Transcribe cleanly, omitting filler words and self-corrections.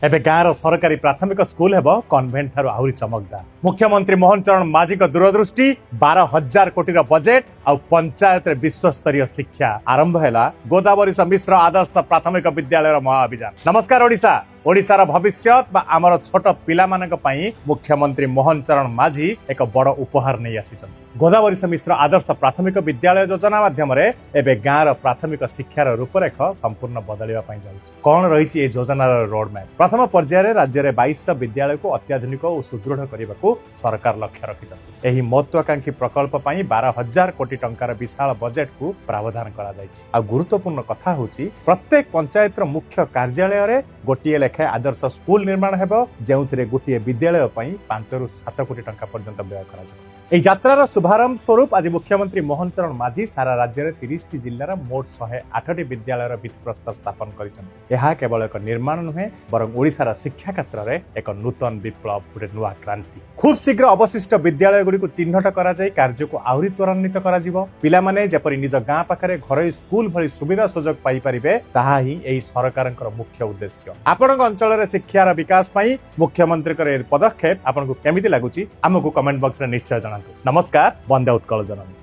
एबे गाँव सरकारी प्राथमिक स्कूल हेब कन्भेंट ठारू आहुरी चमकदार। मुख्यमंत्री मोहन चरण माझी दूरदृष्टि 12,000 कोटी बजेट आ पंचायत रे विश्वस्तरीय शिक्षा आरंभ है गोदावरी मिश्र आदर्श प्राथमिक विद्यालय महाअभियान। नमस्कार ओडिशा, ओडिशार भविष्य आमर छोट पिला मानक पई मुख्यमंत्री मोहन चरण माझी एक बड़ उपहार नहीं आसी। गोदावरी मिश्र आदर्श प्राथमिक विद्यालय योजना माध्यम एबे गाँव प्राथमिक शिक्षार रूपरेख संपूर्ण बदलिया जाउछि। कौन रही योजनार रोडमैप? प्रथम पर्यायर राज्य में 2200 विद्यालय को अत्याधुनिक और सुदृढ़ करने को सरकार लक्ष्य रखिछन्ति। एही महत्वाकांक्षी प्रकल्प पई 12,000 कोटी टंकार विशाल बजेट को प्रावधान करा जायछि। आ गुरुत्वपूर्ण कथा होछि प्रत्येक पंचायत मुख्य कार्यालय रे गोटिए लेखाए आदर्श स्कूल निर्माण हेबो, जेउथिरे गोटिए विद्यालय पई 5 ରୁ 7 कोटी टंका पर्यंत व्यय करा जाय। एही यात्रार शुभारंभ स्वरूप आज मुख्यमंत्री मोहन चरण माझी सारा राज्य में 30 जिल्लार मोट 108 विद्यालय भित्तिप्रस्तर स्थापन करिछन्ति। यह केवल एक निर्माण नुहे बरं ओडिशार शिक्षा क्षेत्र में एक नूतन विप्लव, गोटे नुआ क्रांति। खूब शीघ्र अवशिष्ट विद्यालय गुड़ी चिन्हट करा जाय कार्य को आहरी त्वरान्वित करा जिवो। पिला माने जेपरि निज गाँ पाखरे घरोई स्कूल भली सुविधा सुजोग पाई परिबे, ताहा ही एही सरकारक मुख्य उद्देश्य। आपनक अंचल शिक्षार विकास पई मुख्यमंत्री पदक्षेप आपनको केमिति लागुची आमको कमेंट बॉक्स रे निश्चय जणातु। नमस्कार, वंदे उत्कल जननी।